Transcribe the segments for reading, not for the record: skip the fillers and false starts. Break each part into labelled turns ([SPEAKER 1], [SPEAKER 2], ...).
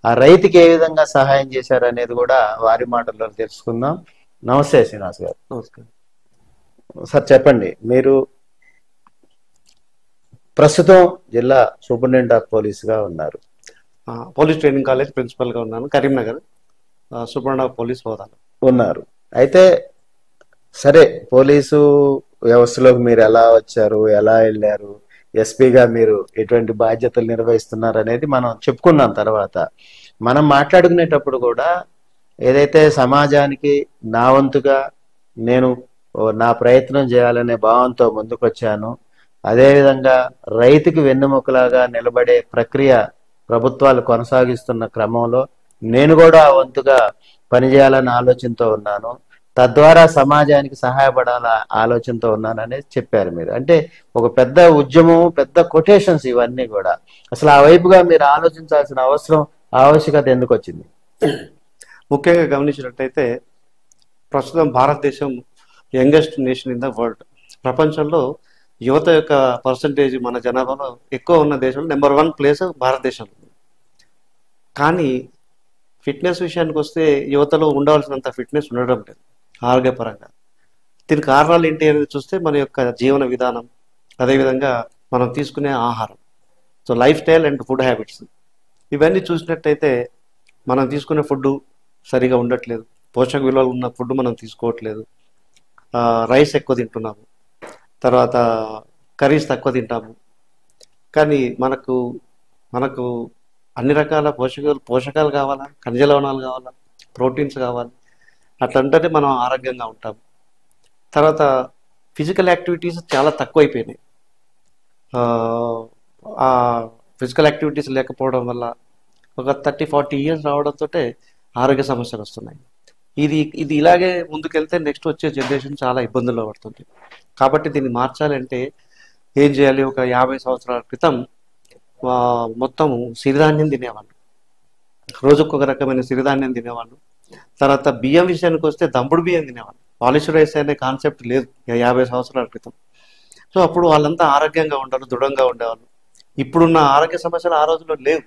[SPEAKER 1] ఆ రైతుకి ఏ విధంగా సహాయం చేశారు అనేది కూడా వారి మాటల్లో తెలుసుకుందాం. నమస్తే శ్రీనివాస్ గారు.
[SPEAKER 2] నమస్కారం
[SPEAKER 1] సార్ చెప్పండి, మీరు ప్రస్తుతం జిల్లా సూపరింటెండెంట్ ఆఫ్ పోలీస్ గా ఉన్నారు.
[SPEAKER 2] పోలీస్ ట్రైనింగ్ కాలేజ్ ప్రిన్సిపల్గా ఉన్నాను, కరీంనగర్. సూపరింటెండెంట్ ఆఫ్ పోలీస్ హోదాలో
[SPEAKER 1] ఉన్నారు. అయితే సరే, పోలీసు వ్యవస్థలోకి మీరు ఎలా వచ్చారు, ఎలా వెళ్ళారు, ఎస్పీగా మీరు ఎటువంటి బాధ్యతలు నిర్వహిస్తున్నారు అనేది మనం చెప్పుకున్నాం. తర్వాత మనం మాట్లాడుకునేటప్పుడు కూడా ఏదైతే సమాజానికి నా వంతుగా నేను నా ప్రయత్నం చేయాలనే భావంతో ముందుకొచ్చాను, అదేవిధంగా రైతుకి వెన్నెముకలాగా నిలబడే ప్రక్రియ ప్రభుత్వాలు కొనసాగిస్తున్న క్రమంలో నేను కూడా ఆ వంతుగా పనిచేయాలన్న ఆలోచనతో ఉన్నాను, తద్వారా సమాజానికి సహాయపడాల ఆలోచనతో ఉన్నాను అనేది చెప్పారు మీరు. అంటే ఒక పెద్ద ఉద్యమం, పెద్ద కొటేషన్స్ ఇవన్నీ కూడా. అసలు ఆ వైపుగా మీరు ఆలోచించాల్సిన ఆవశ్యకత ఎందుకు వచ్చింది?
[SPEAKER 2] ముఖ్యంగా గమనించినట్టయితే ప్రస్తుతం భారతదేశం youngest nation in the world. ప్రపంచంలో యువత యొక్క పర్సంటేజ్ మన జనాభాలో ఎక్కువ ఉన్న దేశంలో నెంబర్ 1 ప్లేస్ భారతదేశంలో. కానీ ఫిట్నెస్ విషయానికి వస్తే యువతలో ఉండవలసినంత ఫిట్నెస్ ఉండడం లేదు ఆరోగ్యపరంగా. దీనికి కారణాలు ఏంటి అనేది చూస్తే మన యొక్క జీవన విధానం, అదేవిధంగా మనం తీసుకునే ఆహారం, so life style and food habits, ఇవన్నీ చూసినట్టయితే మనం తీసుకునే ఫుడ్ సరిగా ఉండట్లేదు, పోషక విలువలు ఉన్న ఫుడ్ మనం తీసుకోవట్లేదు. రైస్ ఎక్కువ తింటున్నాము, తర్వాత కర్రీస్ తక్కువ తింటాము. కానీ మనకు మనకు అన్ని రకాల పోషకాలు కావాలా, ఖనిజ లవణాలు కావాలా, ప్రోటీన్స్ కావాలి. అట్లంటేనే మనం ఆరోగ్యంగా ఉంటాం. తర్వాత ఫిజికల్ యాక్టివిటీస్ చాలా తక్కువైపోయినాయి. ఆ ఫిజికల్ యాక్టివిటీస్ లేకపోవడం వల్ల ఒక 30-40 ఇయర్స్ రావడంతో ఆరోగ్య సమస్యలు వస్తున్నాయి. ఇది ఇలాగే ముందుకెళ్తే నెక్స్ట్ వచ్చే జనరేషన్ చాలా ఇబ్బందుల్లో పడుతుంది. కాబట్టి దీన్ని మార్చాలంటే ఏం చేయాలి? ఒక 50 సంవత్సరాల క్రితం మొత్తం సిరిధాన్యం తినేవాళ్ళు, రోజుకొక రకమైన సిరిధాన్యం తినేవాళ్ళు. తర్వాత బియ్యం విషయానికి వస్తే దంపుడు బియ్యం తినేవాళ్ళు. పాలిష్ రైస్ అనే కాన్సెప్ట్ లేదు 50 సంవత్సరాల క్రితం. సో అప్పుడు వాళ్ళంతా ఆరోగ్యంగా ఉండరు, దృఢంగా ఉండేవాళ్ళు. ఇప్పుడున్న ఆరోగ్య సమస్యలు ఆ రోజుల్లో లేవు.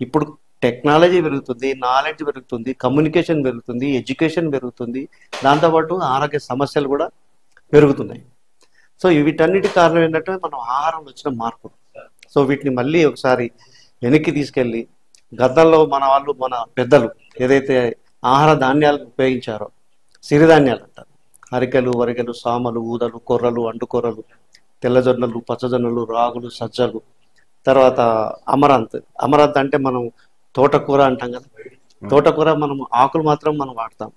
[SPEAKER 2] ఇప్పుడు టెక్నాలజీ పెరుగుతుంది, నాలెడ్జ్ పెరుగుతుంది, కమ్యూనికేషన్ పెరుగుతుంది, ఎడ్యుకేషన్ పెరుగుతుంది, దాంతోపాటు ఆరోగ్య సమస్యలు కూడా పెరుగుతున్నాయి. సో వీటన్నిటి కారణం ఏంటంటే మనం ఆహారంలో వచ్చిన మార్పు. సో వీటిని మళ్ళీ ఒకసారి వెనక్కి తీసుకెళ్ళి గతంలో మన పెద్దలు ఏదైతే ఆహార ధాన్యాలు ఉపయోగించారో, సిరిధాన్యాలు అంటారు, అరికెలు, వరికెలు, సామలు, ఊదలు, కొర్రలు, అండుకొర్రలు, తెల్లజొన్నలు, పచ్చజొన్నలు, రాగులు, సజ్జలు, తర్వాత అమరాంత్ అంటే మనం తోటకూర అంటాం కదా. తోటకూర మనం ఆకులు మాత్రం మనం వాడతాం,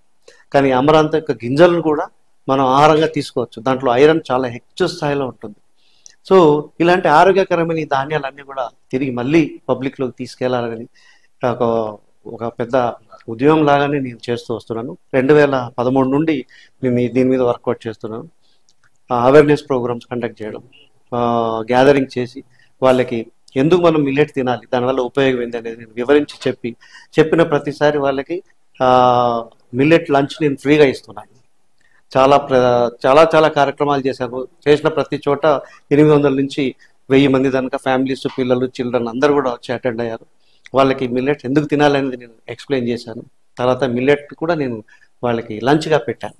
[SPEAKER 2] కానీ అమరాంత్ యొక్క గింజలను కూడా మనం ఆహారంగా తీసుకోవచ్చు. దాంట్లో ఐరన్ చాలా ಹೆಚ್ಚు స్థాయిలో ఉంటుంది. సో ఇలాంటి ఆరోగ్యకరమైన ఈ ధాన్యాలన్నీ కూడా తిరిగి మళ్ళీ పబ్లిక్లోకి తీసుకెళ్లాలని ఒక పెద్ద ఉద్యమం లాగానే నేను చేస్తూ వస్తున్నాను. 2013 నుండి నేను దీని మీద వర్కౌట్ చేస్తున్నాను. అవేర్నెస్ ప్రోగ్రామ్స్ కండక్ట్ చేయడం, గ్యాదరింగ్ చేసి వాళ్ళకి ఎందుకు మనం మిల్లెట్ తినాలి, దానివల్ల ఉపయోగం ఏంటి అనేది నేను వివరించి చెప్పిన ప్రతిసారి వాళ్ళకి మిల్లెట్ లంచ్ నేను ఫ్రీగా ఇస్తున్నాను. చాలా చాలా చాలా కార్యక్రమాలు చేశాను. చేసిన ప్రతి చోట 800 నుంచి 1000 మంది దానిక ఫ్యామిలీస్, పిల్లలు, చిల్డ్రన్ అందరూ కూడా వచ్చి అటెండ్ అయ్యారు. వాళ్ళకి మిల్లెట్ ఎందుకు తినాలనేది నేను ఎక్స్ప్లెయిన్ చేశాను. తర్వాత మిల్లెట్ కూడా నేను వాళ్ళకి లంచ్గా పెట్టాను.